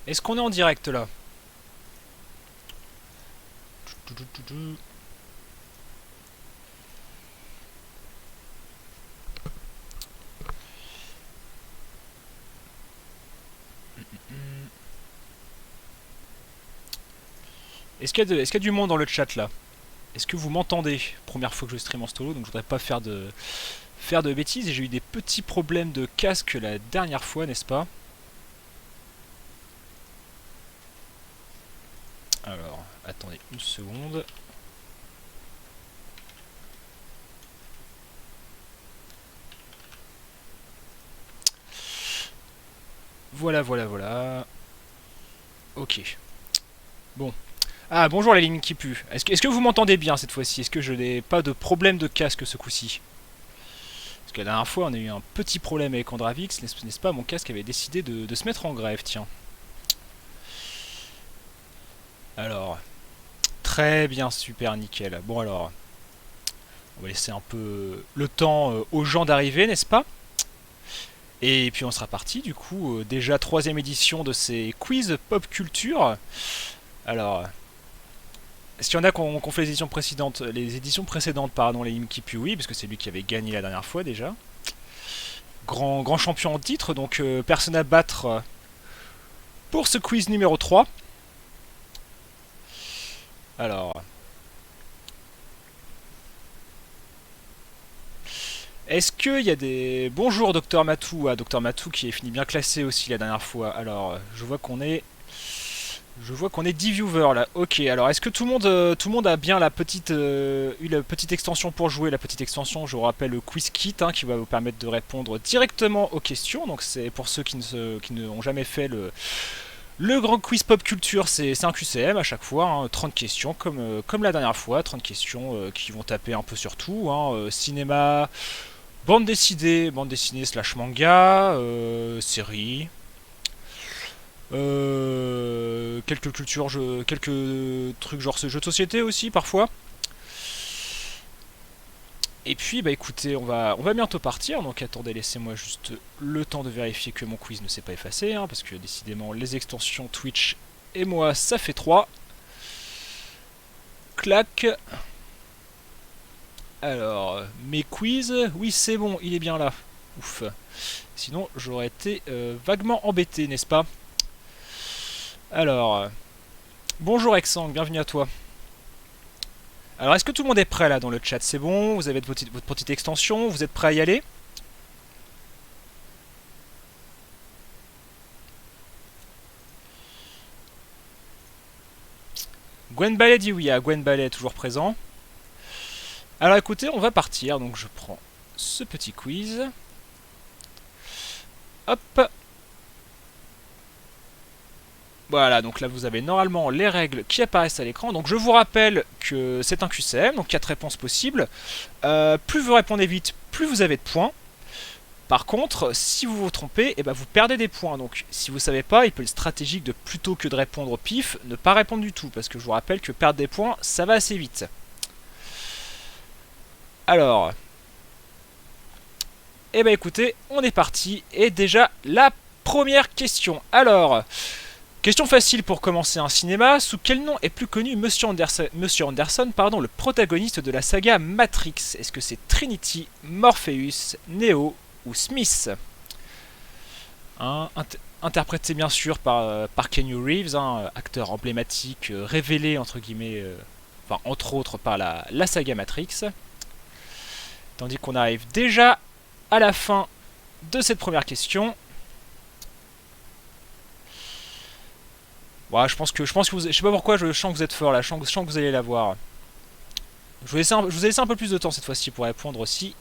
Est-ce qu'on est en direct là? Est-ce qu'il y a du monde dans le chat là? Est-ce que vous m'entendez? Première fois que je stream en solo, donc je voudrais pas faire de bêtises. Et j'ai eu des petits problèmes de casque la dernière fois, n'est-ce pas? Alors, attendez une seconde. Voilà, voilà, voilà. Ok. Bon. Ah, bonjour la ligne qui pue. Est-ce que vous m'entendez bien cette fois-ci? Est-ce que je n'ai pas de problème de casque ce coup-ci? Parce que la dernière fois, on a eu un petit problème avec Andravix, n'est-ce pas? Mon casque avait décidé de se mettre en grève, tiens. Alors, très bien, super, nickel. Bon alors, on va laisser un peu le temps aux gens d'arriver, n'est-ce pas? Et puis on sera parti, du coup, déjà troisième édition de ces quiz pop culture. Alors, est-ce qu'il y en a qu'on fait les éditions précédentes, pardon, les Imkipu, oui, parce que c'est lui qui avait gagné la dernière fois déjà. Grand champion en titre, donc personne à battre pour ce quiz numéro 3. Alors, est-ce qu'il y a des... Bonjour Docteur Matou, ah, Docteur Matou qui est fini bien classé aussi la dernière fois. Alors, je vois qu'on est... Je vois qu'on est 10 viewers là. Ok, alors est-ce que tout le monde a bien eu la petite extension pour jouer? La petite extension, je vous rappelle, le Quiz Kit, hein, qui va vous permettre de répondre directement aux questions. Donc c'est pour ceux qui ne ont jamais fait le grand quiz pop culture, c'est un QCM à chaque fois, hein, 30 questions comme la dernière fois, 30 questions qui vont taper un peu sur tout, hein, cinéma, bande dessinée slash manga, série, quelques cultures, quelques trucs genre ce jeu de société aussi parfois. Et puis bah écoutez, on va bientôt partir, donc attendez, laissez-moi juste le temps de vérifier que mon quiz ne s'est pas effacé, hein, parce que décidément les extensions Twitch et moi ça fait 3. Clac. Alors, mes quiz, oui c'est bon, il est bien là. Ouf. Sinon j'aurais été vaguement embêté, n'est-ce pas? Alors, bonjour Exang, bienvenue à toi. Alors, est-ce que tout le monde est prêt là dans le chat? C'est bon? Vous avez votre petite extension? Vous êtes prêt à y aller? Gwen Ballet dit oui. Ah, Gwen Ballet toujours présent. Alors écoutez, on va partir. Donc je prends ce petit quiz. Hop. Voilà, donc là vous avez normalement les règles qui apparaissent à l'écran. Donc je vous rappelle que c'est un QCM, donc 4 réponses possibles. Plus vous répondez vite, plus vous avez de points. Par contre, si vous vous trompez, eh ben vous perdez des points. Donc si vous savez pas, il peut être stratégique de plutôt que de répondre au pif, ne pas répondre du tout. Parce que je vous rappelle que perdre des points, ça va assez vite. Alors, eh ben écoutez, on est parti. Et déjà, la première question. Alors, question facile pour commencer un cinéma. Sous quel nom est plus connu Monsieur Anderson, pardon, le protagoniste de la saga Matrix? Est-ce que c'est Trinity, Morpheus, Neo ou Smith? Hein, interprété bien sûr par Keanu Reeves, hein, acteur emblématique, révélé entre guillemets, enfin entre autres par la saga Matrix. Tandis qu'on arrive déjà à la fin de cette première question. Ouais, je pense que je sais pas pourquoi, je sens que vous êtes fort là, je sens que vous allez l'avoir. Je vous ai laissé un peu plus de temps cette fois-ci pour répondre aussi.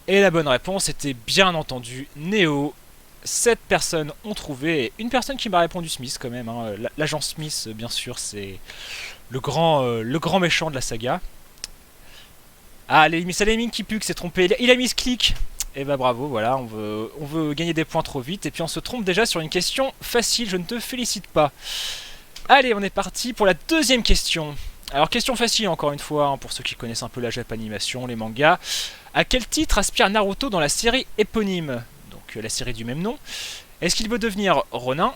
Et la bonne réponse était bien entendu Neo. 7 personnes ont trouvé, et une personne qui m'a répondu Smith quand même, hein. L'agent Smith bien sûr c'est le grand méchant de la saga. Ah, c'est Leming qui pue, qui s'est trompé, il a mis ce clic. Et bah bravo, voilà, on veut gagner des points trop vite, et puis on se trompe déjà sur une question facile, je ne te félicite pas. Allez, on est parti pour la deuxième question. Alors question facile encore une fois, hein, pour ceux qui connaissent un peu la Japanimation, les mangas. À quel titre aspire Naruto dans la série éponyme? Donc la série du même nom. Est-ce qu'il veut devenir Ronin,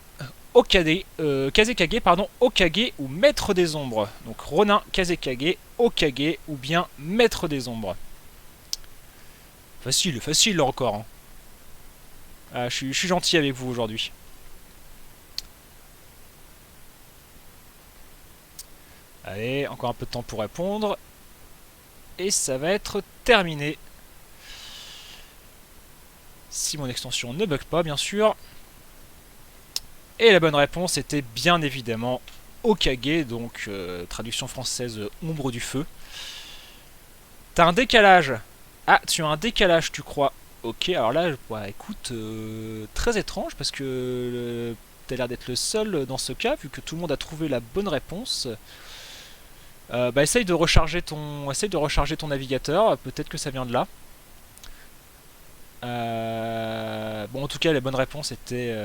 Kazekage, pardon, Hokage ou Maître des Ombres. Donc Ronin, Kazekage, Hokage ou bien Maître des Ombres. Facile, facile là encore. Hein. Ah, je suis gentil avec vous aujourd'hui. Allez, encore un peu de temps pour répondre. Et ça va être terminé. Si mon extension ne bug pas, bien sûr. Et la bonne réponse était bien évidemment Hokage, donc traduction française ombre du feu. T'as un décalage. Ah, tu as un décalage, tu crois. Ok, alors là, bah, écoute, très étrange parce que t'as l'air d'être le seul dans ce cas, vu que tout le monde a trouvé la bonne réponse. Bah, essaye de recharger ton navigateur, peut-être que ça vient de là. Bon, en tout cas, la bonne réponse était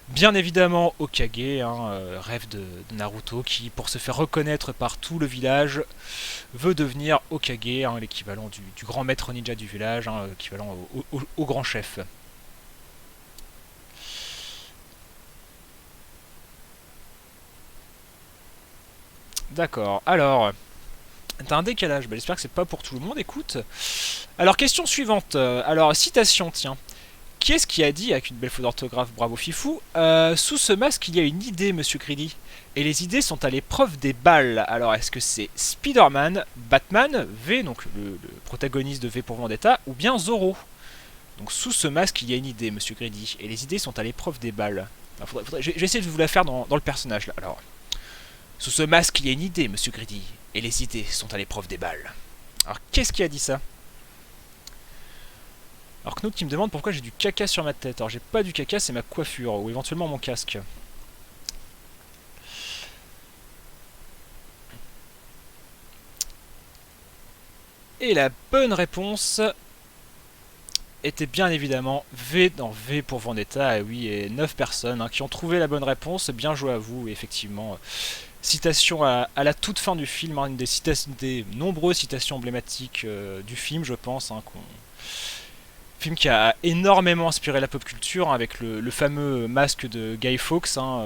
bien évidemment Hokage, hein, rêve de Naruto, qui, pour se faire reconnaître par tout le village, veut devenir Hokage, hein, l'équivalent du grand maître ninja du village, hein, équivalent au grand chef. D'accord, alors, t'as un décalage, bah, j'espère que c'est pas pour tout le monde, écoute. Alors, question suivante, alors, citation, tiens. Qui est-ce qui a dit, avec une belle faute d'orthographe, bravo Fifou, sous ce masque il y a une idée, monsieur Greedy, et les idées sont à l'épreuve des balles. Alors est-ce que c'est Spider-Man, Batman, V, donc le protagoniste de V pour Vendetta, ou bien Zorro? Donc sous ce masque il y a une idée, monsieur Greedy, et les idées sont à l'épreuve des balles. Je vais essayer de vous la faire dans le personnage là. Alors, sous ce masque il y a une idée, monsieur Greedy, et les idées sont à l'épreuve des balles. Alors qu'est-ce qui a dit ça? Alors Knut qui me demande pourquoi j'ai du caca sur ma tête. Alors j'ai pas du caca, c'est ma coiffure, ou éventuellement mon casque. Et la bonne réponse était bien évidemment V dans V pour Vendetta. Et oui, et 9 personnes hein, qui ont trouvé la bonne réponse. Bien joué à vous, effectivement. Citation à la toute fin du film, hein, une des nombreuses citations emblématiques du film, je pense, hein, film qui a énormément inspiré la pop culture, hein, avec le fameux masque de Guy Fawkes, hein,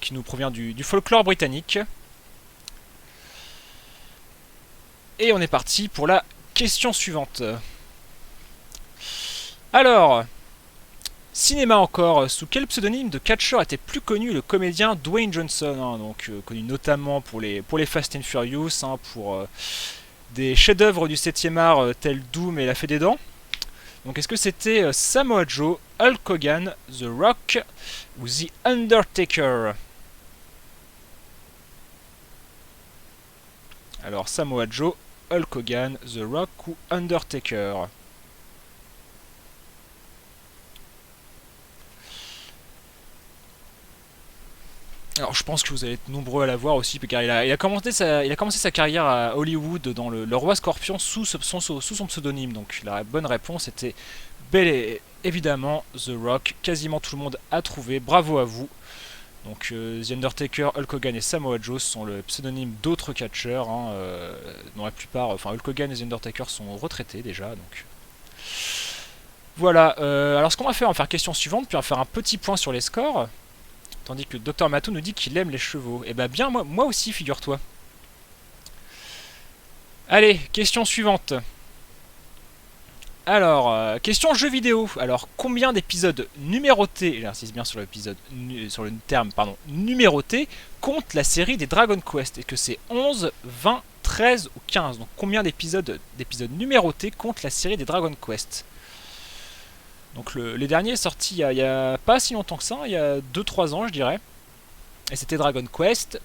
qui nous provient du folklore britannique. Et on est parti pour la question suivante. Alors, cinéma encore, sous quel pseudonyme de catcheur était plus connu le comédien Dwayne Johnson, hein, donc connu notamment pour les Fast and Furious, hein, pour des chefs-d'œuvre du 7e art tels Doom et La Fée des Dents. Donc est-ce que c'était Samoa Joe, Hulk Hogan, The Rock ou The Undertaker? Alors Samoa Joe, Hulk Hogan, The Rock ou Undertaker? Alors je pense que vous allez être nombreux à la voir aussi, car il a commencé sa carrière à Hollywood dans le Roi Scorpion sous son pseudonyme. Donc la bonne réponse était bel et évidemment The Rock. Quasiment tout le monde a trouvé, bravo à vous. Donc The Undertaker, Hulk Hogan et Samoa Joe sont le pseudonyme d'autres catcheurs, hein, dont la plupart, enfin Hulk Hogan et The Undertaker sont retraités déjà. Donc voilà, alors ce qu'on va faire, on va faire question suivante, puis on va faire un petit point sur les scores. Tandis que Dr Matou nous dit qu'il aime les chevaux. Et bah bien, moi aussi, figure-toi. Allez, question suivante. Alors, question jeu vidéo. Alors, combien d'épisodes numérotés, j'insiste bien sur sur le terme, pardon, numéroté, compte la série des Dragon Quest? Est-ce que c'est 11, 20, 13 ou 15? Donc, combien d'épisodes numérotés compte la série des Dragon Quest? Donc les derniers sortis il y a pas si longtemps que ça, il y a 2-3 ans je dirais. Et c'était Dragon Quest.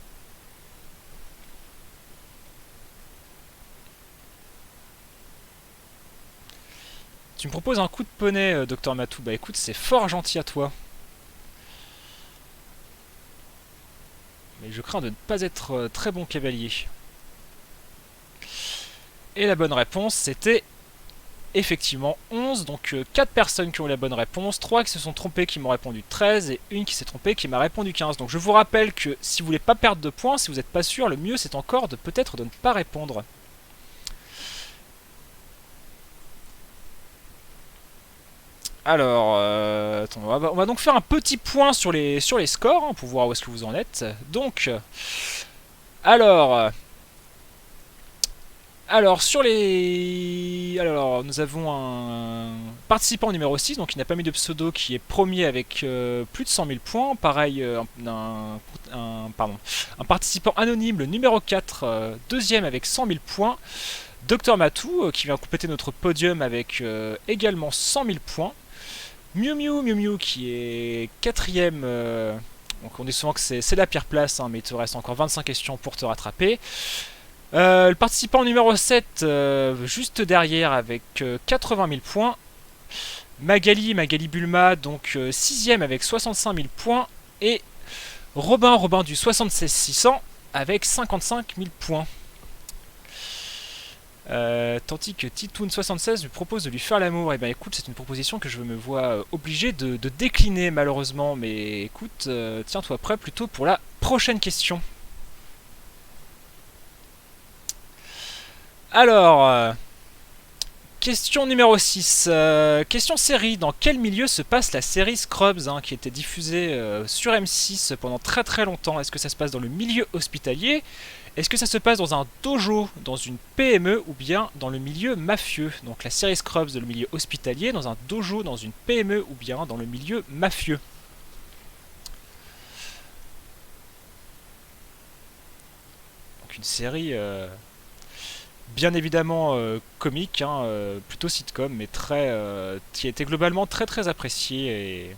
Tu me proposes un coup de poney, Dr Matou. Bah écoute, c'est fort gentil à toi. Mais je crains de ne pas être très bon cavalier. Et la bonne réponse c'était effectivement 11, donc 4 personnes qui ont la bonne réponse, 3 qui se sont trompées qui m'ont répondu 13 et une qui s'est trompée qui m'a répondu 15. Donc je vous rappelle que si vous voulez pas perdre de points, si vous n'êtes pas sûr, le mieux c'est encore de peut-être de ne pas répondre. Alors, attends, on va donc faire un petit point sur les scores, hein, pour voir où est-ce que vous en êtes. Donc, alors, sur les... Alors, nous avons un participant numéro 6, donc il n'a pas mis de pseudo, qui est premier avec plus de 100 000 points. Pareil, un participant anonyme, le numéro 4, deuxième avec 100 000 points. Dr Matou, qui vient compléter notre podium avec également 100 000 points. Miu Miu qui est quatrième. Donc on dit souvent que c'est la pire place, hein, mais il te reste encore 25 questions pour te rattraper. Le participant numéro 7, juste derrière avec 80 000 points. Magali Bulma, donc 6ème avec 65 000 points. Et Robin du 76 600 avec 55 000 points. Tandis que Titoun76 lui propose de lui faire l'amour. Et bien écoute, c'est une proposition que je me vois obligé de décliner malheureusement. Mais écoute, tiens-toi prêt plutôt pour la prochaine question. Alors, question numéro 6. Question série. Dans quel milieu se passe la série Scrubs, hein, qui était diffusée sur M6 pendant très très longtemps? Est-ce que ça se passe dans le milieu hospitalier? Est-ce que ça se passe dans un dojo, dans une PME ou bien dans le milieu mafieux? Donc la série Scrubs dans le milieu hospitalier, dans un dojo, dans une PME ou bien dans le milieu mafieux? Donc une série bien évidemment comique, hein, plutôt sitcom, mais qui a été globalement très très appréciée et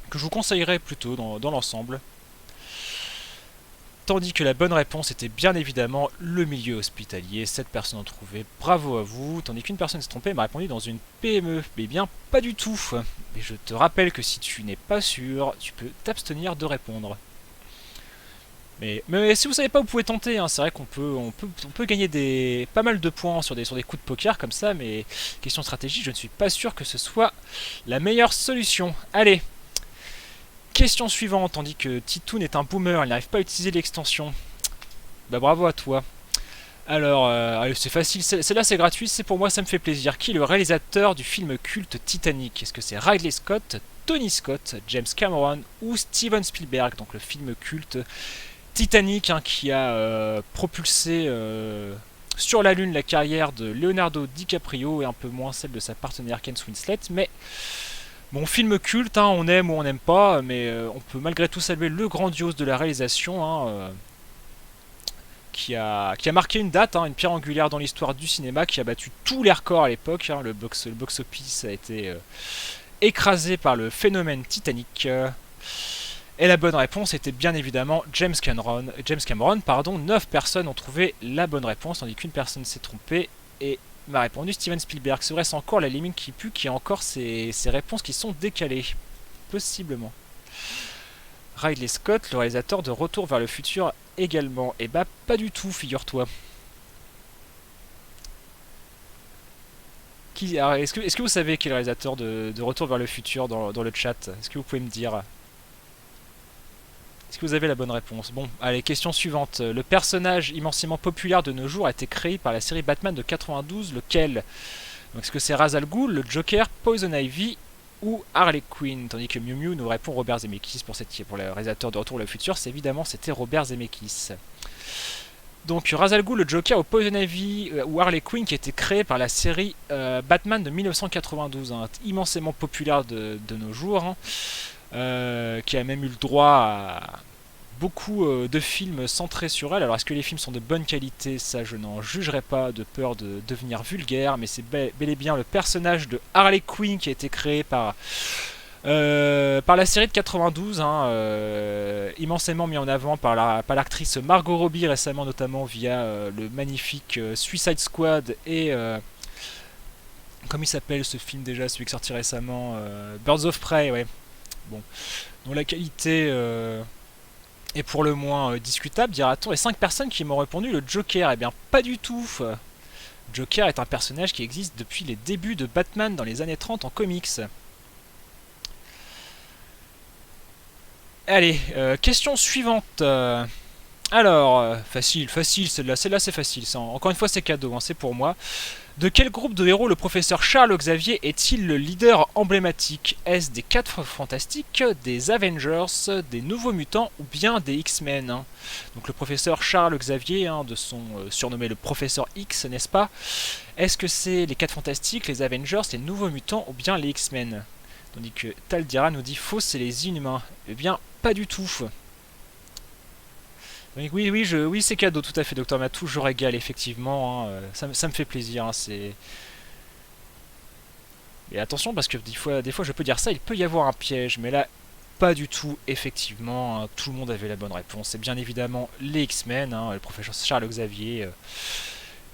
que je vous conseillerais plutôt dans l'ensemble. Tandis que la bonne réponse était bien évidemment le milieu hospitalier. 7 personnes ont trouvé, bravo à vous. Tandis qu'une personne s'est trompée et m'a répondu dans une PME. Mais bien, pas du tout. Et je te rappelle que si tu n'es pas sûr, tu peux t'abstenir de répondre. Mais si vous savez pas, vous pouvez tenter, hein. C'est vrai qu'on peut gagner pas mal de points sur des coups de poker comme ça, mais question stratégique, je ne suis pas sûr que ce soit la meilleure solution. Allez, question suivante. Tandis que Titoun est un boomer, il n'arrive pas à utiliser l'extension. Bah bravo à toi. Alors, c'est facile, celle-là c'est gratuit, c'est pour moi, ça me fait plaisir. Qui est le réalisateur du film culte Titanic? Est-ce que c'est Ridley Scott, Tony Scott, James Cameron ou Steven Spielberg? Donc le film culte Titanic, hein, qui a propulsé sur la Lune la carrière de Leonardo DiCaprio et un peu moins celle de sa partenaire Kate Winslet. Mais bon, film culte, hein, on aime ou on n'aime pas, mais on peut malgré tout saluer le grandiose de la réalisation, hein, qui a marqué une date, hein, une pierre angulaire dans l'histoire du cinéma, qui a battu tous les records à l'époque. Hein. Le box-office a été écrasé par le phénomène Titanic. Et la bonne réponse était bien évidemment James Cameron. 9 personnes ont trouvé la bonne réponse, tandis qu'une personne s'est trompée et m'a répondu Steven Spielberg. Serait-ce encore la limite qui pue, qui a encore ces réponses qui sont décalées? Possiblement. Ridley Scott, le réalisateur de Retour vers le futur également. Et bah pas du tout, figure-toi. Est-ce que vous savez qui est le réalisateur de Retour vers le futur dans le chat? Est-ce que vous pouvez me dire? Est-ce que vous avez la bonne réponse? Bon, allez, question suivante. Le personnage immensément populaire de nos jours a été créé par la série Batman de 92, lequel? Est-ce que c'est Ra's al Ghul, le Joker, Poison Ivy ou Harley Quinn? Tandis que Miu Miu nous répond Robert Zemeckis pour le réalisateur de Retour vers le futur. C'était Robert Zemeckis. Donc Ra's al Ghul, le Joker ou Poison Ivy ou Harley Quinn, qui a été créé par la série Batman de 1992, hein, immensément populaire de nos jours, hein. Qui a même eu le droit à beaucoup de films centrés sur elle. Alors est-ce que les films sont de bonne qualité? Ça je n'en jugerai pas de peur de devenir vulgaire, mais c'est bel et bien le personnage de Harley Quinn qui a été créé par la série de 92, hein, immensément mis en avant par l'actrice Margot Robbie récemment, notamment via le magnifique Suicide Squad et comment il s'appelle ce film déjà, celui qui est sorti récemment, Birds of Prey, ouais. Bon, dont la qualité est pour le moins discutable, dira-t-on. Et 5 personnes qui m'ont répondu le Joker. Eh bien, pas du tout. Joker est un personnage qui existe depuis les débuts de Batman dans les années 30 en comics. Allez, question suivante. Alors, facile, celle-là c'est facile. Encore une fois, c'est cadeau, hein, c'est pour moi. De quel groupe de héros le professeur Charles Xavier est-il le leader emblématique? Est-ce des 4 Fantastiques, des Avengers, des Nouveaux Mutants ou bien des X-Men, hein? Donc le professeur Charles Xavier, hein, de son surnommé le professeur X, n'est-ce pas? Est-ce que c'est les 4 Fantastiques, les Avengers, les Nouveaux Mutants ou bien les X-Men? Tandis que Taldira nous dit faux, c'est les Inhumains. Eh bien, pas du tout. Donc, oui, c'est cadeau, tout à fait, Docteur Matou, je régale, effectivement. Hein, ça me fait plaisir, hein, c'est... Et attention, parce que des fois, je peux dire ça, il peut y avoir un piège, mais là, pas du tout, effectivement. Hein, tout le monde avait la bonne réponse. C'est bien évidemment les X-Men, hein, le professeur Charles Xavier,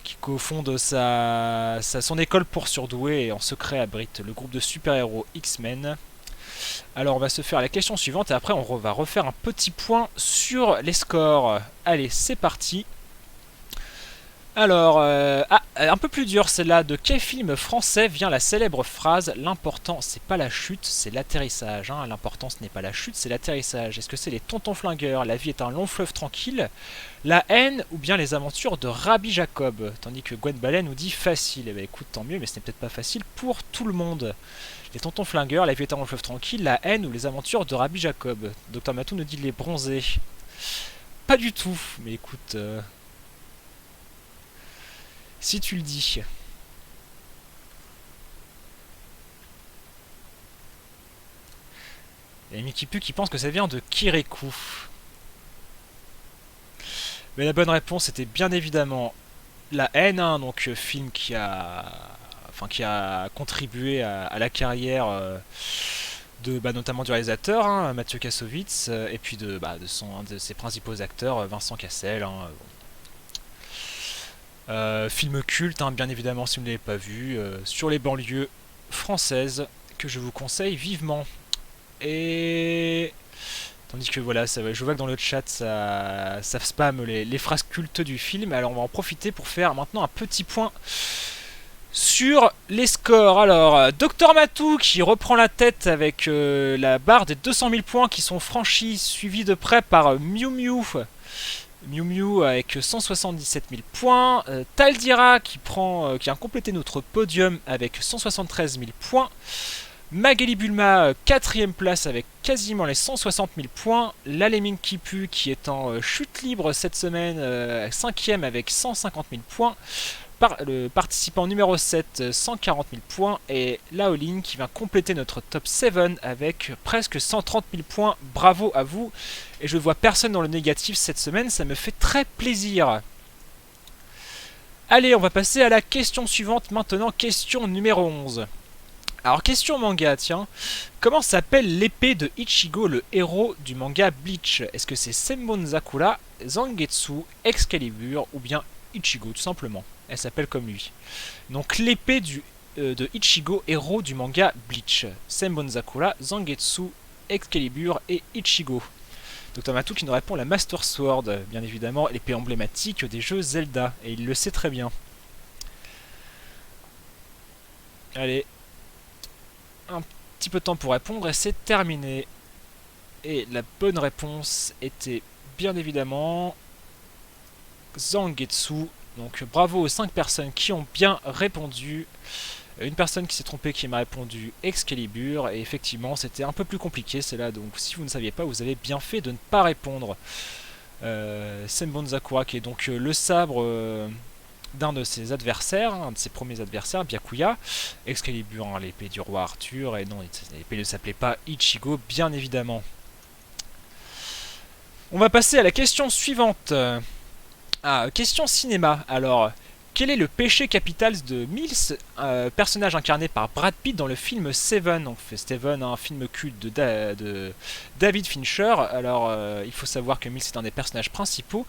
qui cofonde son école pour surdoués et en secret abrite le groupe de super-héros X-Men. Alors on va se faire la question suivante et après on va refaire un petit point sur les scores. Allez, c'est parti. Alors, un peu plus dur celle-là. De quel film français vient la célèbre phrase l'important c'est pas la chute, c'est l'atterrissage, hein. L'important ce n'est pas la chute, c'est l'atterrissage. Est-ce que c'est les Tontons Flingueurs, La vie est un long fleuve tranquille, La haine ou bien les aventures de Rabbi Jacob? Tandis que Gwen Balen nous dit facile. Eh bien écoute, tant mieux, mais ce n'est peut-être pas facile pour tout le monde. Les Tontons Flingueurs, La vie est un long fleuve tranquille, La haine ou les aventures de Rabbi Jacob? Docteur Matou nous dit les bronzés. Pas du tout, mais écoute... si tu le dis. Il y a Mickey Pu qui pense que ça vient de Kirikou. Mais la bonne réponse était bien évidemment La haine, hein, donc film qui a contribué à la carrière notamment du réalisateur, hein, Mathieu Kassovitz, et puis un de ses principaux acteurs, Vincent Cassel. Hein, film culte, hein, bien évidemment, si vous ne l'avez pas vu, sur les banlieues françaises, que je vous conseille vivement. Et... tandis que voilà, je vois que dans le chat, ça spamme les phrases cultes du film. Alors on va en profiter pour faire maintenant un petit point sur les scores. Alors, Docteur Matou qui reprend la tête avec la barre des 200 000 points qui sont franchis, suivi de près par Miu Miu. Miu Miu avec 177 000 points. Taldira qui a complété notre podium avec 173 000 points. Magali Bulma, 4ème place avec quasiment les 160 000 points. Laleming Kipu qui est en chute libre cette semaine, 5ème avec 150 000 points. Le participant numéro 7, 140 000 points. Et Laolin qui vient compléter notre top 7 avec presque 130 000 points. Bravo à vous. Et je ne vois personne dans le négatif cette semaine, ça me fait très plaisir. Allez, on va passer à la question suivante maintenant, question numéro 11. Alors, question manga, tiens. Comment s'appelle l'épée de Ichigo, le héros du manga Bleach? Est-ce que c'est Senbon Zakura, Zangetsu, Excalibur ou bien Ichigo, tout simplement? Elle s'appelle comme lui. Donc, l'épée de Ichigo, héros du manga Bleach. Senbon Zakura, Zangetsu, Excalibur et Ichigo. Dr Matou qui nous répond la Master Sword, bien évidemment, l'épée emblématique des jeux Zelda. Et il le sait très bien. Allez. Un petit peu de temps pour répondre et c'est terminé. Et la bonne réponse était bien évidemment Zangetsu. Donc bravo aux 5 personnes qui ont bien répondu. Une personne qui s'est trompée qui m'a répondu Excalibur. Et effectivement c'était un peu plus compliqué c'est là. Donc si vous ne saviez pas, vous avez bien fait de ne pas répondre. Senbon Zakura qui est donc le sabre... d'un de ses adversaires, un de ses premiers adversaires, Byakuya. Excalibur, hein, l'épée du roi Arthur, et non, l'épée ne s'appelait pas Ichigo, bien évidemment. On va passer à la question suivante. Question cinéma. Alors, quel est le péché capital de Mills, personnage incarné par Brad Pitt dans le film Seven? Donc, Seven, un film culte de David Fincher. Alors, il faut savoir que Mills est un des personnages principaux,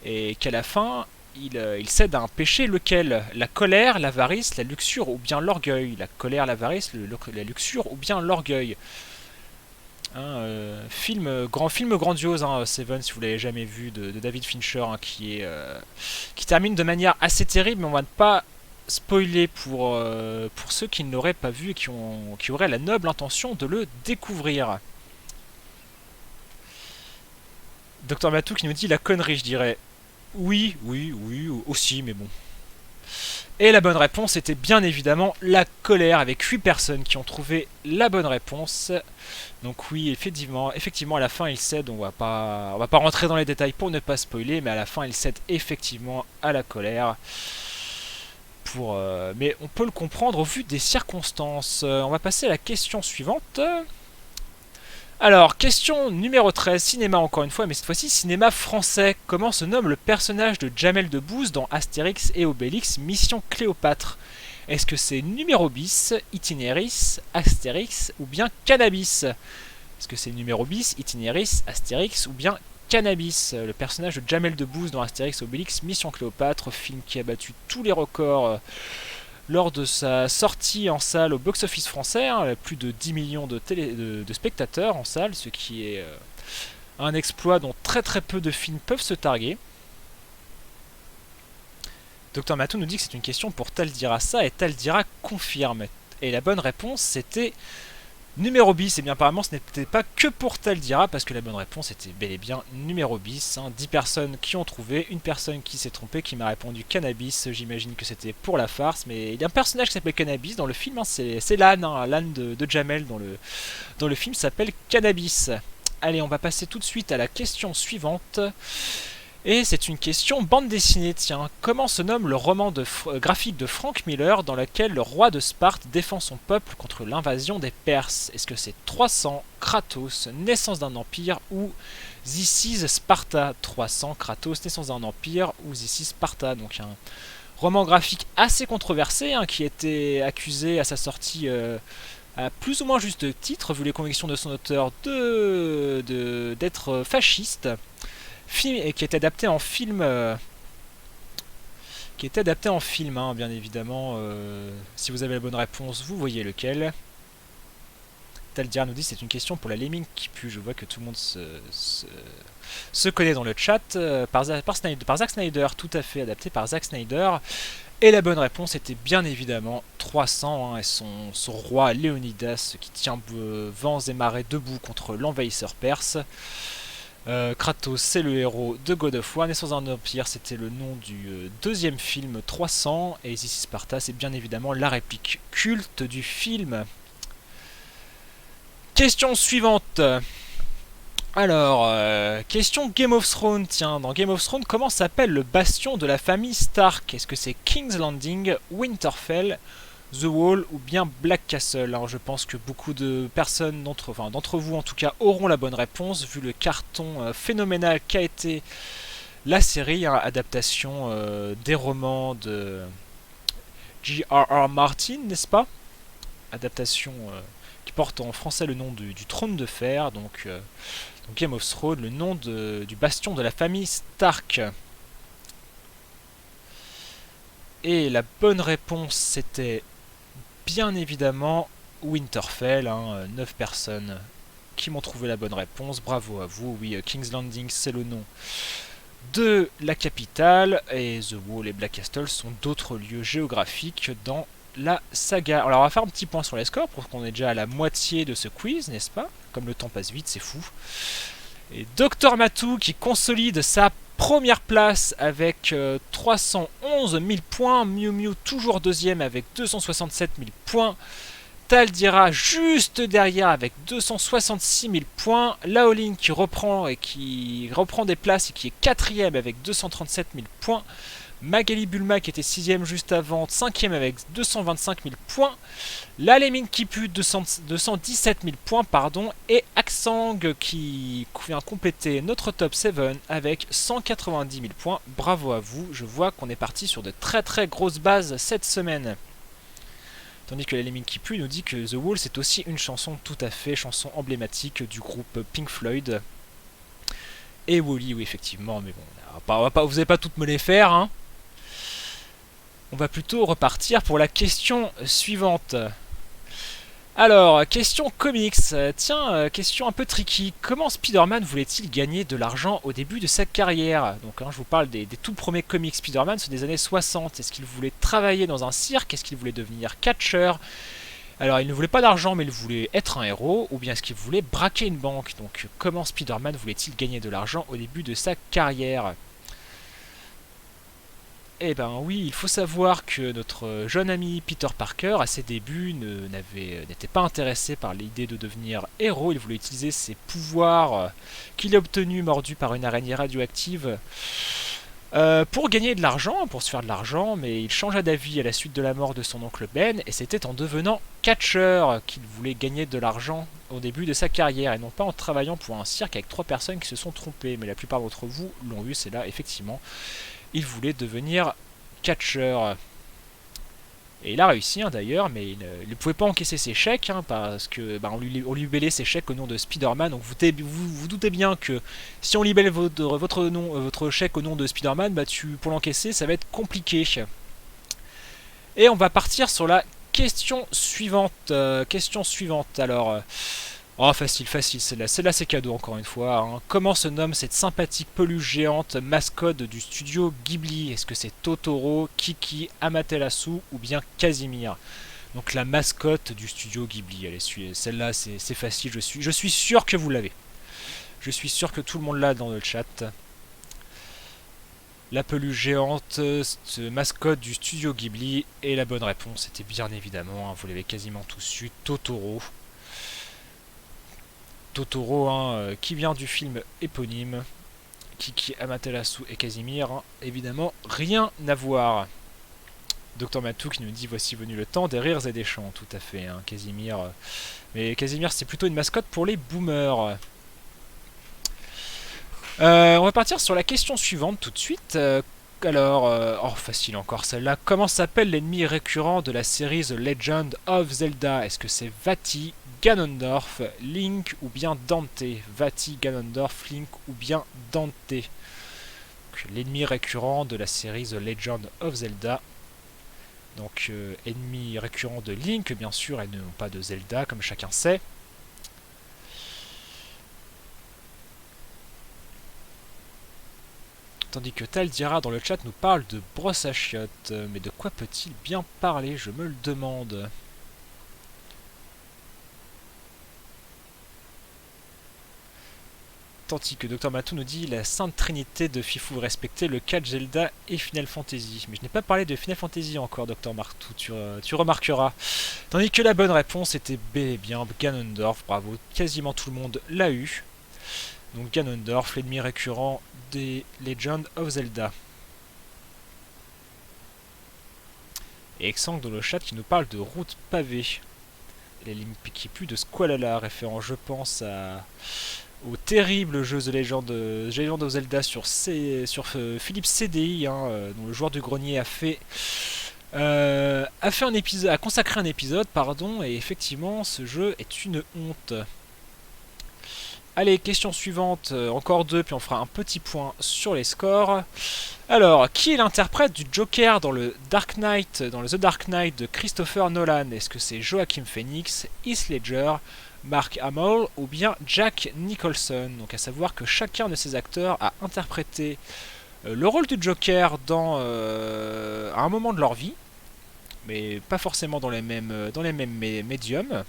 et qu'à la fin... Il cède à un péché, lequel? La colère, l'avarice, la luxure ou bien l'orgueil? La colère, l'avarice, la luxure ou bien l'orgueil? Hein, grand film grandiose, hein, Seven, si vous l'avez jamais vu, de David Fincher, hein, qui termine de manière assez terrible, mais on va ne pas spoiler pour ceux qui ne l'auraient pas vu et qui auraient la noble intention de le découvrir. Docteur Matou qui nous dit la connerie, je dirais. Oui, aussi, mais bon. Et la bonne réponse était bien évidemment la colère, avec 8 personnes qui ont trouvé la bonne réponse. Donc oui, effectivement à la fin il cède, on va pas rentrer dans les détails pour ne pas spoiler, mais à la fin il cède effectivement à la colère. Mais on peut le comprendre au vu des circonstances. On va passer à la question suivante. Alors, question numéro 13, cinéma encore une fois, mais cette fois-ci cinéma français. Comment se nomme le personnage de Jamel Debbouze dans Astérix et Obélix Mission Cléopâtre? Est-ce que c'est numéro bis, Itinéris, Astérix ou bien Cannabis? Est-ce que c'est numéro bis, Itinéris, Astérix ou bien Cannabis? Le personnage de Jamel Debbouze dans Astérix et Obélix Mission Cléopâtre, film qui a battu tous les records lors de sa sortie en salle au box-office français, hein, plus de 10 millions de spectateurs en salle, ce qui est un exploit dont très très peu de films peuvent se targuer. Dr Matou nous dit que c'est une question pour Taldira ça, et Taldira confirme. Et la bonne réponse c'était numéro bis. Et bien apparemment ce n'était pas que pour Taldira, parce que la bonne réponse était bel et bien numéro bis. 10 personnes qui ont trouvé, une personne qui s'est trompée, qui m'a répondu Cannabis. J'imagine que c'était pour la farce, mais il y a un personnage qui s'appelle Cannabis dans le film, c'est l'âne, l'âne de Jamel dans le film s'appelle Cannabis. Allez, on va passer tout de suite à la question suivante. Et c'est une question bande dessinée, tiens. Comment se nomme le roman graphique de Frank Miller dans lequel le roi de Sparte défend son peuple contre l'invasion des Perses? Est-ce que c'est 300, Kratos, Naissance d'un empire ou This is Sparta? 300, Kratos, Naissance d'un empire ou This is Sparta? Donc un roman graphique assez controversé, hein, qui était accusé à sa sortie à plus ou moins juste titre, vu les convictions de son auteur, d'être fasciste. Film qui est adapté en film, hein, bien évidemment. Si vous avez la bonne réponse, vous voyez lequel. Taldir nous dit c'est une question pour la Lemming qui pue. Je vois que tout le monde se connaît dans le chat. Par Zack Snyder, tout à fait adapté par Zack Snyder. Et la bonne réponse était bien évidemment 300, hein, et son roi Léonidas qui tient vents et marées debout contre l'envahisseur perse. Kratos, c'est le héros de God of War. Naissance d'un empire, c'était le nom du deuxième film 300. Et This is Sparta, c'est bien évidemment la réplique culte du film. Question suivante. Alors, question Game of Thrones. Tiens, dans Game of Thrones, comment s'appelle le bastion de la famille Stark? Est-ce que c'est King's Landing, Winterfell, The Wall ou bien Black Castle? Alors je pense que beaucoup de personnes, d'entre vous en tout cas, auront la bonne réponse, vu le carton phénoménal qu'a été la série, hein, adaptation des romans de J.R.R. Martin, n'est-ce pas? Adaptation qui porte en français le nom du Trône de Fer, donc Game of Thrones, le nom du bastion de la famille Stark. Et la bonne réponse c'était bien évidemment Winterfell, hein, 9 personnes qui m'ont trouvé la bonne réponse, bravo à vous. Oui, King's Landing c'est le nom de la capitale, et The Wall et Black Castle sont d'autres lieux géographiques dans la saga. Alors on va faire un petit point sur les scores pour qu'on est déjà à la moitié de ce quiz, n'est-ce pas? Comme le temps passe vite, c'est fou. Et Dr Matou qui consolide sa première place avec 311 000 points. Miu Miu toujours deuxième avec 267 000 points. Taldira juste derrière avec 266 000 points. Laoline qui reprend des places et qui est quatrième avec 237 000 points. Magali Bulma qui était 6ème juste avant, 5ème avec 225 000 points. La Lemming qui pue 217 000 points, pardon. Et Aksang qui vient compléter notre top 7 avec 190 000 points. Bravo à vous, je vois qu'on est parti sur de très très grosses bases cette semaine. Tandis que la Lemming qui pue nous dit que The Wall c'est aussi une chanson tout à fait, chanson emblématique du groupe Pink Floyd. Et Wally, oui effectivement, mais bon, vous n'allez pas toutes me les faire, hein. On va plutôt repartir pour la question suivante. Alors, question comics. Tiens, question un peu tricky. Comment Spider-Man voulait-il gagner de l'argent au début de sa carrière? Donc, je vous parle des tout premiers comics Spider-Man, c'est des années 60. Est-ce qu'il voulait travailler dans un cirque? Est-ce qu'il voulait devenir catcheur? Alors, il ne voulait pas d'argent, mais il voulait être un héros. Ou bien est-ce qu'il voulait braquer une banque? Donc, comment Spider-Man voulait-il gagner de l'argent au début de sa carrière? Eh ben oui, il faut savoir que notre jeune ami Peter Parker, à ses débuts, n'était pas intéressé par l'idée de devenir héros. Il voulait utiliser ses pouvoirs qu'il a obtenus mordus par une araignée radioactive pour gagner de l'argent, pour se faire de l'argent, mais il changea d'avis à la suite de la mort de son oncle Ben, et c'était en devenant catcheur qu'il voulait gagner de l'argent au début de sa carrière, et non pas en travaillant pour un cirque avec 3 personnes qui se sont trompées. Mais la plupart d'entre vous l'ont vu, c'est là, effectivement, il voulait devenir catcheur. Et il a réussi d'ailleurs, mais il ne pouvait pas encaisser ses chèques parce que on lui libellait ses chèques au nom de Spider-Man. Donc vous doutez bien que si on libelle votre chèque au nom de Spider-Man, pour l'encaisser, ça va être compliqué. Et on va partir sur la question suivante. Alors, oh, facile, celle-là c'est cadeau encore une fois. Comment se nomme cette sympathique peluche géante mascotte du studio Ghibli? Est-ce que c'est Totoro, Kiki, Amaterasu ou bien Casimir? Donc la mascotte du studio Ghibli. Allez, celle-là c'est facile, je suis sûr que vous l'avez. Je suis sûr que tout le monde l'a dans le chat. La peluche géante, mascotte du studio Ghibli. Et la bonne réponse était bien évidemment, vous l'avez quasiment tous su, Totoro. Totoro, qui vient du film éponyme. Kiki, Amaterasu et Casimir, évidemment, rien à voir. Dr Matou qui nous dit voici venu le temps des rires et des chants, tout à fait, Casimir. Mais Casimir, c'est plutôt une mascotte pour les boomers. On va partir sur la question suivante tout de suite. Oh, facile encore celle-là. Comment s'appelle l'ennemi récurrent de la série The Legend of Zelda? Est-ce que c'est Vaati, Ganondorf, Link ou bien Dante? Vaati, Ganondorf, Link ou bien Dante? L'ennemi récurrent de la série The Legend of Zelda. Donc, ennemi récurrent de Link, bien sûr, et non pas de Zelda, comme chacun sait. Tandis que Taldira dans le chat nous parle de brosse à chiottes. Mais de quoi peut-il bien parler? Je me le demande. Tandis que Dr Matou nous dit la sainte trinité de Fifou respecter le catch Zelda et Final Fantasy. Mais je n'ai pas parlé de Final Fantasy encore, Dr Matou, tu remarqueras. Tandis que la bonne réponse était bel et bien Ganondorf, bravo, quasiment tout le monde l'a eu. Donc Ganondorf, l'ennemi récurrent des Legend of Zelda. Et Exang dans le chat qui nous parle de route pavée. Les lignes qui plus de Squalala, référant je pense au terrible jeu The Legend of Zelda sur Philips CDI, dont le joueur du grenier a consacré un épisode, et effectivement ce jeu est une honte. Allez, question suivante, encore 2, puis on fera un petit point sur les scores. Alors, qui est l'interprète du Joker dans le The Dark Knight de Christopher Nolan? Est-ce que c'est Joaquin Phoenix, Heath Ledger, Mark Hamill ou bien Jack Nicholson? Donc à savoir que chacun de ces acteurs a interprété le rôle du Joker à un moment de leur vie, mais pas forcément dans les mêmes médiums.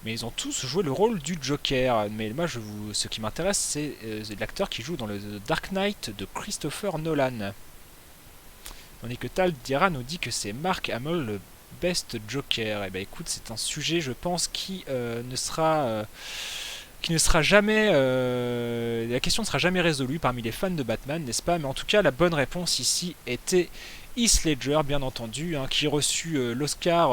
Mais ils ont tous joué le rôle du Joker. Mais moi, ce qui m'intéresse, c'est l'acteur qui joue dans le The Dark Knight de Christopher Nolan. Tandis que Taldira nous dit que c'est Mark Hamill le best Joker. Et ben écoute, c'est un sujet, je pense, qui ne sera jamais... la question ne sera jamais résolue parmi les fans de Batman, n'est-ce pas? Mais en tout cas, la bonne réponse ici était Heath Ledger, bien entendu, qui a reçu l'Oscar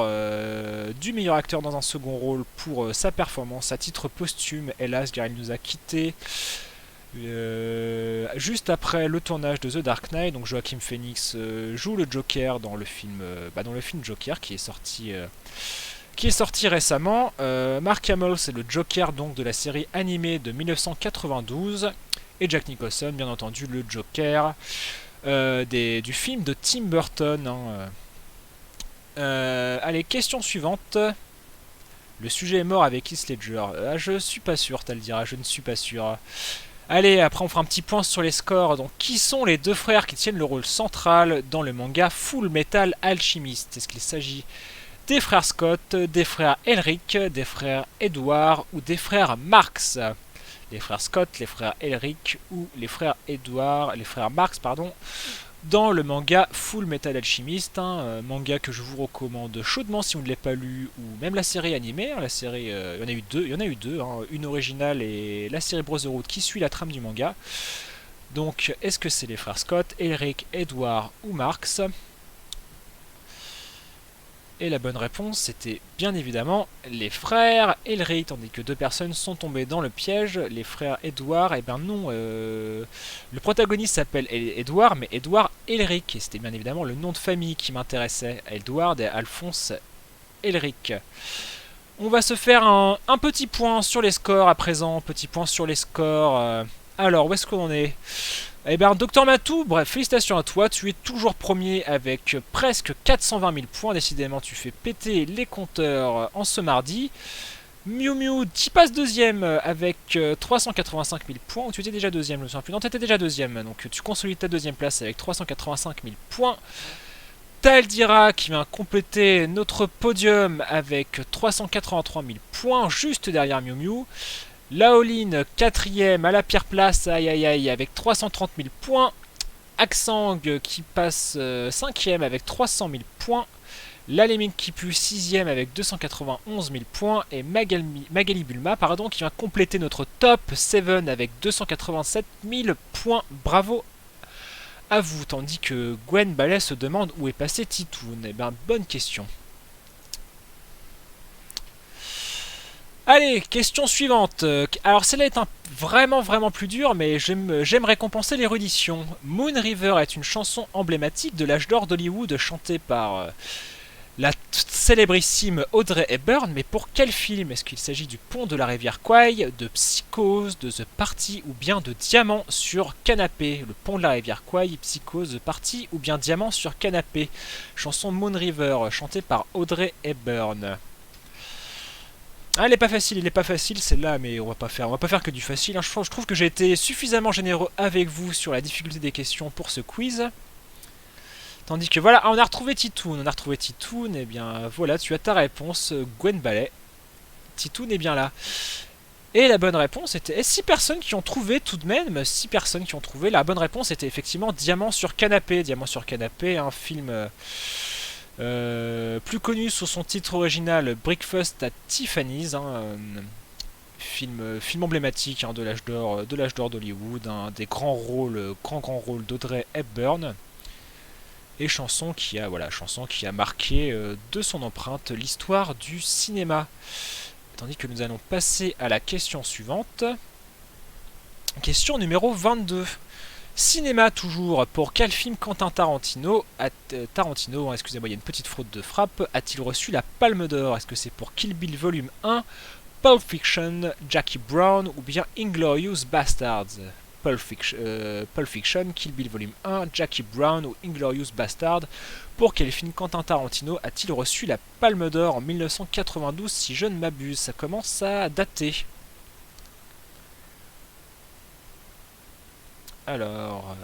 du meilleur acteur dans un second rôle pour sa performance à titre posthume, hélas, car il nous a quittés juste après le tournage de The Dark Knight. Donc Joaquin Phoenix joue le Joker dans le film Joker qui est sorti récemment. Mark Hamill, c'est le Joker donc de la série animée de 1992, et Jack Nicholson, bien entendu, le Joker du film de Tim Burton. Allez, question suivante. Le sujet est mort avec Heath Ledger. Je suis pas sûr, t'as le dira, je ne suis pas sûr. Allez, après on fera un petit point sur les scores. Donc, qui sont les deux frères qui tiennent le rôle central dans le manga Full Metal Alchemist? Est-ce qu'il s'agit des frères Scott, des frères Elric, des frères Edward ou des frères Marx? Les frères Scott, les frères Elric ou les frères Marx, pardon. dans le manga Full Metal Alchemist, manga que je vous recommande chaudement si vous ne l'avez pas lu, ou même la série animée. La série, il y en a eu deux, une originale et la série Brotherhood qui suit la trame du manga. Donc, est-ce que c'est les frères Scott, Elric, Edward ou Marx? Et la bonne réponse, c'était bien évidemment les frères Elric, tandis que deux personnes sont tombées dans le piège. Les frères Edward, et ben non, le protagoniste s'appelle Edward, mais Edward Elric, et c'était bien évidemment le nom de famille qui m'intéressait, Edward et Alphonse Elric. On va se faire un petit point sur les scores à présent, petit point sur les scores. Alors, où est-ce qu'on en est? Eh bien, Docteur Matou, bref, félicitations à toi, tu es toujours premier avec presque 420 000 points, décidément tu fais péter les compteurs en ce mardi. Miu Miu, tu passes deuxième avec 385 000 points, ou tu étais déjà deuxième, je me souviens plus, non tu étais déjà deuxième, donc tu consolides ta deuxième place avec 385 000 points. Taldira qui vient compléter notre podium avec 383 000 points, juste derrière Miu Miu. Laoline, 4ème à la pire place, aïe aïe aïe, avec 330 000 points. Aksang qui passe 5ème avec 300 000 points. Laleming qui pue 6ème avec 291 000 points. Et Magali Bulma pardon, qui vient compléter notre top 7 avec 287 000 points. Bravo à vous. Tandis que Gwen Ballet se demande où est passé Titoun. Eh bien, bonne question. Allez, question suivante. Alors celle-là est vraiment plus dure, mais j'aime récompenser l'érudition. Moon River est une chanson emblématique de l'âge d'or d'Hollywood chantée par la célébrissime Audrey Hepburn, mais pour quel film? Est-ce qu'il s'agit du Pont de la rivière Kwai, de Psychose, de The Party ou bien de Diamant sur canapé? Le Pont de la rivière Kwai, Psychose, The Party ou bien Diamant sur canapé? Chanson Moon River chantée par Audrey Hepburn. Ah, il est pas facile celle-là, mais on va pas faire que du facile. Je trouve que j'ai été suffisamment généreux avec vous sur la difficulté des questions pour ce quiz. Tandis que voilà, on a retrouvé Titoun, et bien voilà, tu as ta réponse, Gwen Ballet. Titoun est bien là. Et la bonne réponse était 6 personnes qui ont trouvé tout de même, 6 personnes qui ont trouvé. La bonne réponse était effectivement Diamant sur canapé, un film plus connu sous son titre original Breakfast at Tiffany's, film emblématique de l'âge d'or d'Hollywood, des grands rôles d'Audrey Hepburn, et chanson qui a marqué de son empreinte l'histoire du cinéma. Tandis que nous allons passer à la question suivante. Question numéro 22. Cinéma toujours, pour quel film Quentin Tarantino, excusez-moi, il y a une petite faute de frappe, a-t-il reçu la Palme d'Or? Est-ce que c'est pour Kill Bill Volume 1, Pulp Fiction, Jackie Brown ou bien Inglourious Basterds? Pulp Fiction, Kill Bill Volume 1, Jackie Brown ou Inglourious Basterds. Pour quel film Quentin Tarantino a-t-il reçu la Palme d'Or en 1992 si je ne m'abuse? Ça commence à dater. Alors,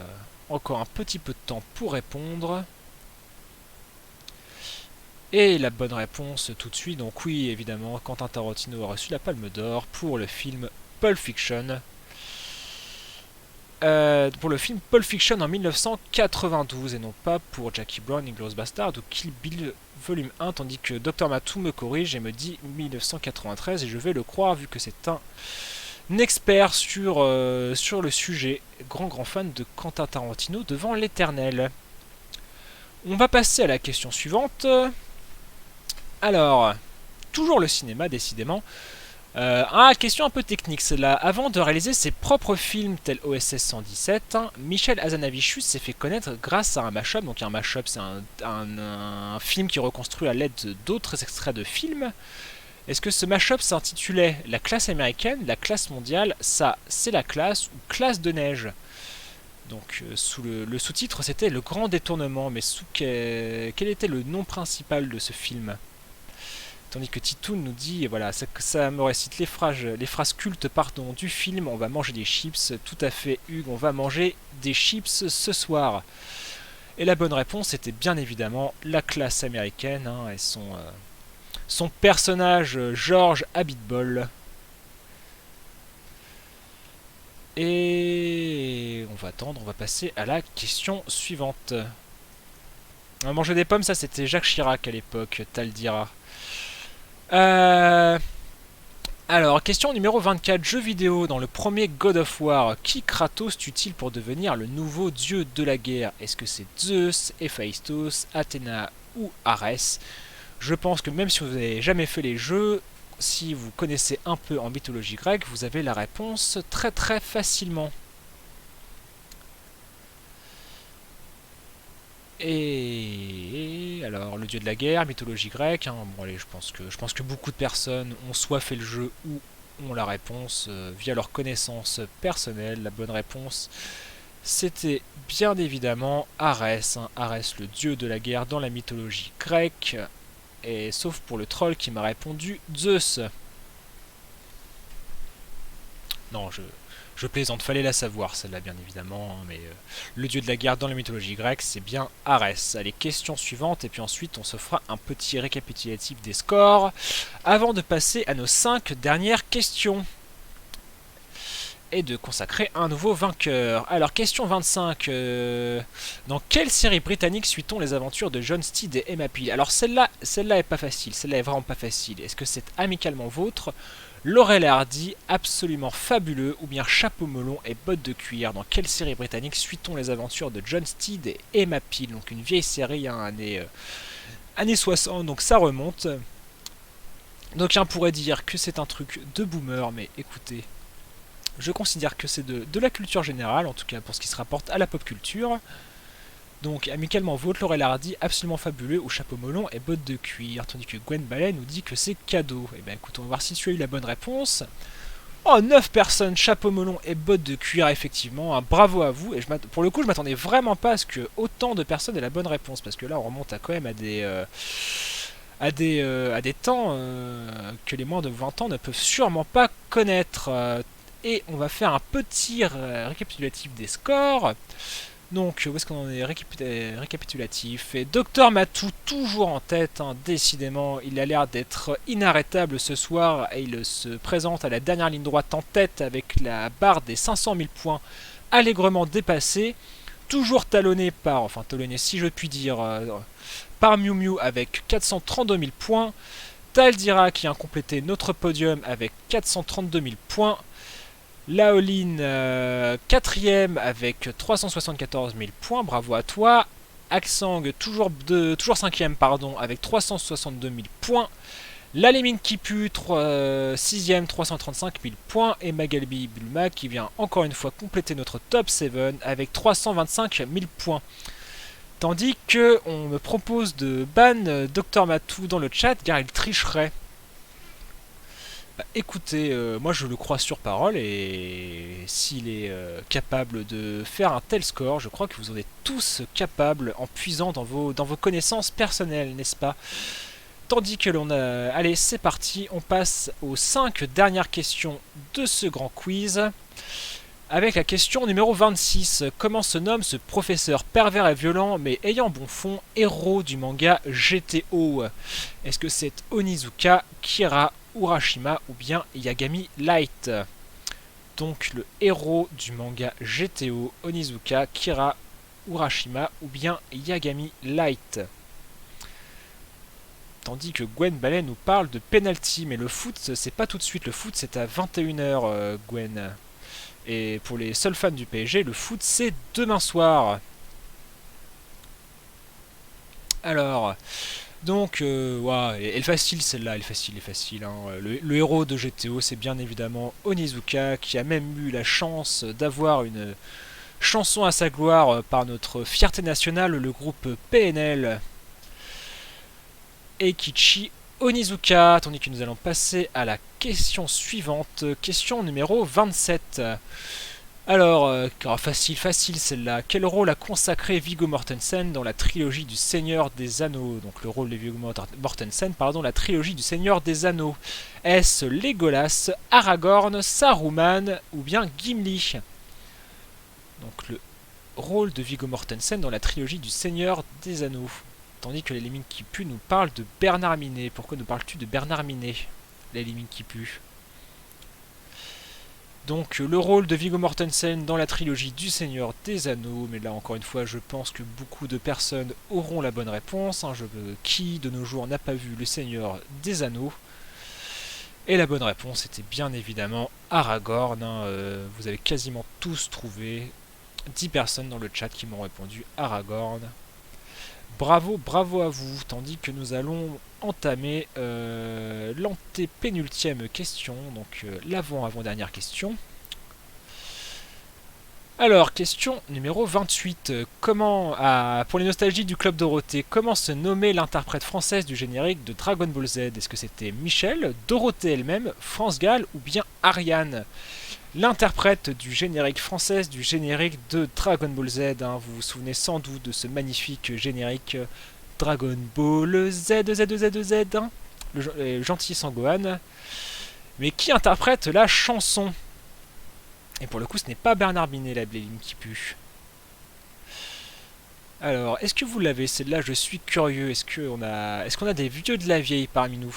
encore un petit peu de temps pour répondre. Et la bonne réponse tout de suite, donc oui, évidemment, Quentin Tarantino a reçu la Palme d'Or pour le film Pulp Fiction. En 1992 et non pas pour Jackie Brown, Inglourious Basterds ou Kill Bill Volume 1, tandis que Dr Matou me corrige et me dit 1993 et je vais le croire vu que c'est un expert sur le sujet, grand fan de Quentin Tarantino devant l'éternel. On va passer à la question suivante. Alors, toujours le cinéma décidément. Question un peu technique, c'est là. Avant de réaliser ses propres films tels OSS 117, Michel Hazanavicius s'est fait connaître grâce à un mashup. Donc un mashup, c'est un film qui reconstruit à l'aide d'autres extraits de films. Est-ce que ce mashup s'intitulait La classe américaine, la classe mondiale, ça c'est la classe ou classe de neige? Donc sous le sous-titre c'était Le Grand Détournement, mais quel était le nom principal de ce film? Tandis que Titoun nous dit, voilà, ça me récite les phrases cultes du film, on va manger des chips, tout à fait Hugues, on va manger des chips ce soir. Et la bonne réponse était bien évidemment La classe américaine, et son personnage George Abitbol. Et on va attendre, on va passer à la question suivante. Manger des pommes, ça c'était Jacques Chirac à l'époque, t'as le dira. Alors, question numéro 24. Jeu vidéo dans le premier God of War. Qui Kratos tue-t-il pour devenir le nouveau dieu de la guerre? Est-ce que c'est Zeus, Héphaïstos, Athéna ou Arès? Je pense que même si vous n'avez jamais fait les jeux, si vous connaissez un peu en mythologie grecque, vous avez la réponse très très facilement. Et alors, le dieu de la guerre, mythologie grecque. Hein, bon, allez, je pense que beaucoup de personnes ont soit fait le jeu ou ont la réponse via leur connaissance personnelle. La bonne réponse, c'était bien évidemment Arès. Hein, Arès, le dieu de la guerre dans la mythologie grecque. Et sauf pour le troll qui m'a répondu Zeus. Non, je plaisante, fallait la savoir, celle-là, bien évidemment. Hein, mais le dieu de la guerre dans la mythologie grecque, c'est bien Arès. Allez, question suivante, et puis ensuite, on se fera un petit récapitulatif des scores, avant de passer à nos 5 dernières questions. Et de consacrer un nouveau vainqueur. Alors, question 25. Dans quelle série britannique suit-on les aventures de John Steed et Emma Peel? Alors, celle-là est pas facile. Celle-là est vraiment pas facile. Est-ce que c'est Amicalement Vôtre, Laurel et Hardy, Absolument Fabuleux, ou bien Chapeau melon et Bottes de cuir? Dans quelle série britannique suit-on les aventures de John Steed et Emma Peel? Donc, une vieille série, hein, années 60, donc ça remonte. Donc, on pourrait dire que c'est un truc de boomer, mais écoutez... Je considère que c'est de la culture générale, en tout cas pour ce qui se rapporte à la pop culture. Donc, Amicalement Vôtre, Laurel Hardy, Absolument Fabuleux ou Chapeau melon et Bottes de cuir. Tandis que Gwen Balen nous dit que c'est cadeau. Eh bien écoute, on va voir si tu as eu la bonne réponse. Oh, 9 personnes, Chapeau melon et Bottes de cuir, effectivement. Hein, bravo à vous. Et pour le coup, je m'attendais vraiment pas à ce que autant de personnes aient la bonne réponse. Parce que là, on remonte à quand même à des temps que les moins de 20 ans ne peuvent sûrement pas connaître. Et on va faire un petit récapitulatif des scores. Donc, où est-ce qu'on en est récapitulatif? Et Docteur Matou, toujours en tête, hein, décidément. Il a l'air d'être inarrêtable ce soir. Et il se présente à la dernière ligne droite en tête avec la barre des 500 000 points allègrement dépassée. Toujours talonné par, enfin talonné si je puis dire, par Miu Miu avec 432 000 points. Taldira qui a complété notre podium avec 432 000 points. Laoline, 4ème avec 374 000 points, bravo à toi. Aksang, toujours 5ème, pardon, avec 362 000 points. Lalemine Kipu, 6ème, 335 000 points. Et Magalbi Bulma qui vient encore une fois compléter notre top 7 avec 325 000 points. Tandis que on me propose de ban Dr Matou dans le chat car il tricherait. Bah, écoutez, moi je le crois sur parole et s'il est capable de faire un tel score, je crois que vous en êtes tous capables en puisant dans vos connaissances personnelles, n'est-ce pas? Tandis que l'on a... Allez, c'est parti, on passe aux 5 dernières questions de ce grand quiz. Avec la question numéro 26. Comment se nomme ce professeur pervers et violent mais ayant bon fond, héros du manga GTO? Est-ce que c'est Onizuka, Kira, Urashima ou bien Yagami Light? Donc le héros du manga GTO, Onizuka, Kira, Urashima ou bien Yagami Light. Tandis que Gwen Balen nous parle de penalty, mais le foot c'est pas tout de suite, le foot c'est à 21h Gwen. Et pour les seuls fans du PSG, le foot c'est demain soir. Alors, donc, ouais, elle est facile celle-là, elle est facile. Hein. Le héros de GTO, c'est bien évidemment Onizuka, qui a même eu la chance d'avoir une chanson à sa gloire par notre fierté nationale, le groupe PNL. Eikichi Onizuka, tandis que nous allons passer à la question suivante, question numéro 27. Alors, facile celle-là. Quel rôle a consacré Viggo Mortensen dans la trilogie du Seigneur des Anneaux? Donc le rôle de Viggo Mortensen, pardon, la trilogie du Seigneur des Anneaux. Est-ce Legolas, Aragorn, Saruman ou bien Gimli? Donc le rôle de Viggo Mortensen dans la trilogie du Seigneur des Anneaux. Tandis que l'élimine qui pue nous parle de Bernard Minet. Pourquoi nous parles-tu de Bernard Minet, l'élimine qui pue? Donc le rôle de Viggo Mortensen dans la trilogie du Seigneur des Anneaux, mais là encore une fois je pense que beaucoup de personnes auront la bonne réponse, hein. Qui de nos jours n'a pas vu le Seigneur des Anneaux? Et la bonne réponse était bien évidemment Aragorn, hein. Vous avez quasiment tous trouvé, 10 personnes dans le chat qui m'ont répondu Aragorn. Bravo, bravo à vous, tandis que nous allons entamer l'antépénultième question, donc l'avant-avant-dernière question. Alors, question numéro 28. Pour les nostalgiques du Club Dorothée, comment se nommait l'interprète française du générique de Dragon Ball Z? Est-ce que c'était Michel, Dorothée elle-même, France Gall ou bien Ariane? L'interprète du générique française du générique de Dragon Ball Z, hein. Vous vous souvenez sans doute de ce magnifique générique Dragon Ball Z, Z, Z, Z, hein, le gentil Sangohan. Mais qui interprète la chanson? Et pour le coup, ce n'est pas Bernard Binet, la ligne qui pue. Alors, est-ce que vous l'avez? Celle-là, je suis curieux. Est-ce qu'on a des vieux de la vieille parmi nous?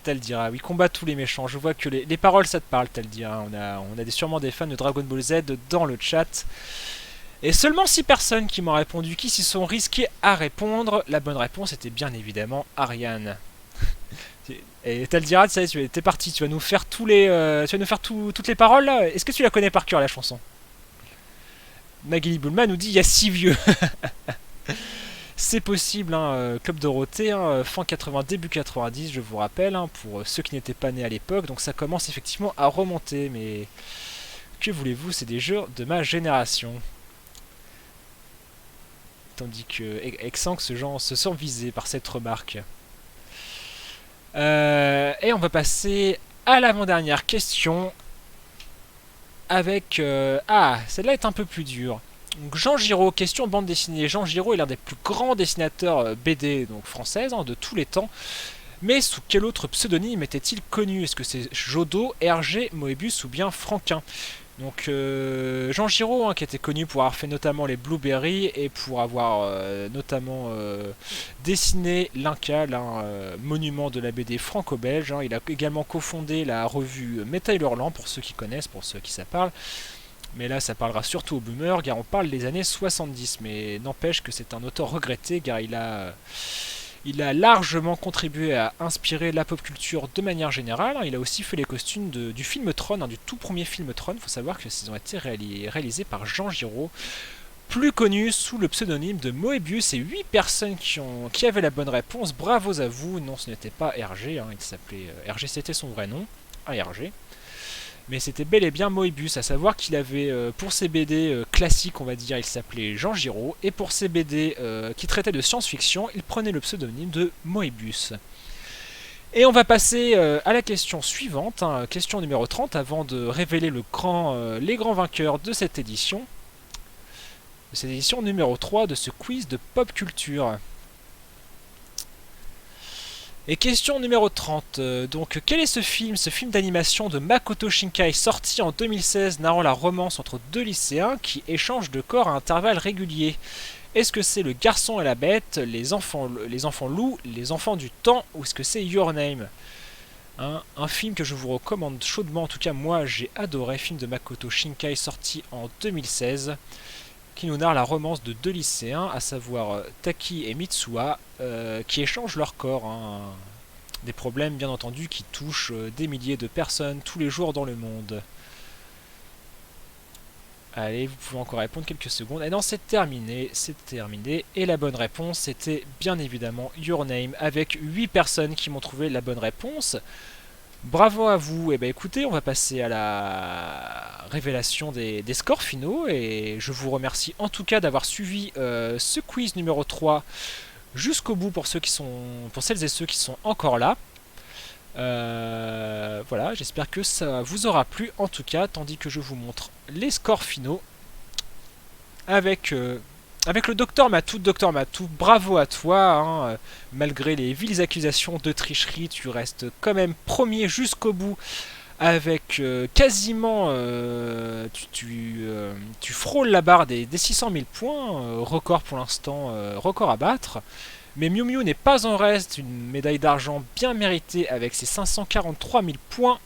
Tal dira, oui, combat tous les méchants. Je vois que les paroles, ça te parle, Tal dira. On a sûrement des fans de Dragon Ball Z dans le chat. Et seulement 6 personnes qui m'ont répondu, qui s'y sont risquées à répondre. La bonne réponse était bien évidemment Ariane. Et Tal dira, t'es parti, tu vas nous faire toutes les paroles là. Est-ce que tu la connais par cœur, la chanson? Magali Boulma nous dit, il y a 6 vieux. C'est possible, hein, Club Dorothée, hein, fin 80, début 90, je vous rappelle, hein, pour ceux qui n'étaient pas nés à l'époque, donc ça commence effectivement à remonter, mais que voulez-vous, c'est des jeux de ma génération. Tandis que Exanx se sent visé par cette remarque. Et on va passer à l'avant-dernière question, avec... celle-là est un peu plus dure. Donc Jean Giraud, question bande dessinée. Jean Giraud est l'un des plus grands dessinateurs BD donc françaises, hein, de tous les temps. Mais sous quel autre pseudonyme était-il connu? Est-ce que c'est Jodo, Hergé, Moebius ou bien Franquin? Donc Jean Giraud, hein, qui était connu pour avoir fait notamment les Blueberry et pour avoir notamment dessiné l'Incal, hein, monument de la BD franco-belge, hein. Il a également cofondé la revue Métal Hurlant, pour ceux qui connaissent, pour ceux qui ça parle. Mais là, ça parlera surtout aux boomers, car on parle des années 70. Mais n'empêche que c'est un auteur regretté, car il a largement contribué à inspirer la pop culture de manière générale. Il a aussi fait les costumes du film Tron, hein, du tout premier film Tron. Il faut savoir qu'ils ont été réalisés par Jean Giraud, plus connu sous le pseudonyme de Moebius. Et 8 personnes qui avaient la bonne réponse. Bravo à vous. Non, ce n'était pas Hergé, hein, il s'appelait Hergé, c'était son vrai nom, Hergé. Mais c'était bel et bien Moebius, à savoir qu'il avait, pour ses BD classiques, on va dire, il s'appelait Jean Giraud, et pour ses BD qui traitaient de science-fiction, il prenait le pseudonyme de Moebius. Et on va passer à la question suivante, hein, question numéro 30, avant de révéler les grands vainqueurs de cette édition numéro 3 de ce quiz de pop culture. Et question numéro 30, donc quel est ce film d'animation de Makoto Shinkai sorti en 2016 narrant la romance entre deux lycéens qui échangent de corps à intervalles réguliers? Est-ce que c'est Le Garçon et la Bête, les enfants loups, Les Enfants du Temps, ou est-ce que c'est Your Name? Un film que je vous recommande chaudement, en tout cas moi j'ai adoré, film de Makoto Shinkai sorti en 2016, qui nous narre la romance de deux lycéens, à savoir Taki et Mitsuha, qui échangent leur corps, hein. Des problèmes bien entendu qui touchent des milliers de personnes tous les jours dans le monde. Allez, vous pouvez encore répondre quelques secondes. Et non, c'est terminé. Et la bonne réponse, c'était bien évidemment Your Name, avec 8 personnes qui m'ont trouvé la bonne réponse. Bravo à vous. Et bien écoutez, on va passer à la révélation des scores finaux. Et je vous remercie en tout cas d'avoir suivi ce quiz numéro 3 jusqu'au bout pour celles et ceux qui sont encore là. Voilà, j'espère que ça vous aura plu en tout cas, tandis que je vous montre les scores finaux avec le Docteur Matou. Docteur Matou, bravo à toi, hein, malgré les viles accusations de tricherie, tu restes quand même premier jusqu'au bout avec quasiment tu frôles la barre des 600 000 points, record pour l'instant, record à battre. Mais Miu Miu n'est pas en reste, une médaille d'argent bien méritée avec ses 543 000 points.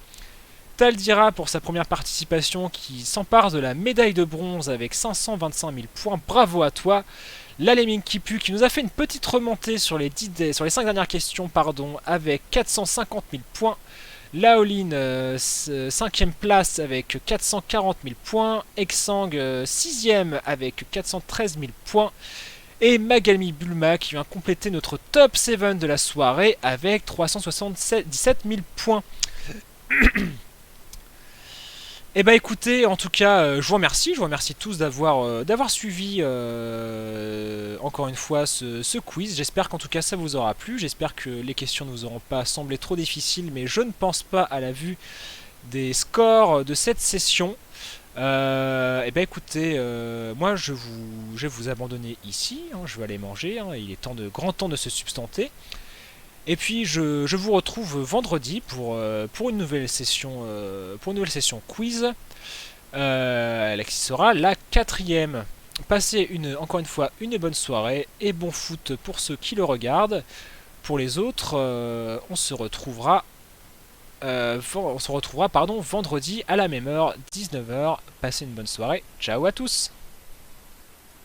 Taldira pour sa première participation qui s'empare de la médaille de bronze avec 525 000 points. Bravo à toi. La Lemming Kipu qui nous a fait une petite remontée sur les 5 dernières questions avec 450 000 points. Laoline 5ème place avec 440 000 points. Exang 6ème avec 413 000 points. Et Magalmi Bulma qui vient compléter notre top 7 de la soirée avec 377 000 points. Et bah écoutez, en tout cas, je vous remercie tous d'avoir suivi encore une fois ce quiz. J'espère qu'en tout cas ça vous aura plu, j'espère que les questions ne vous auront pas semblé trop difficiles, mais je ne pense pas à la vue des scores de cette session. Et bah écoutez, moi je vais vous abandonner ici, hein, je vais aller manger, hein, il est grand temps de se substanter. Et puis je vous retrouve vendredi pour une nouvelle session quiz, qui sera la 4ème. Passez encore une fois une bonne soirée et bon foot pour ceux qui le regardent. Pour les autres, on se retrouvera vendredi à la même heure, 19 h. Passez une bonne soirée. Ciao à tous.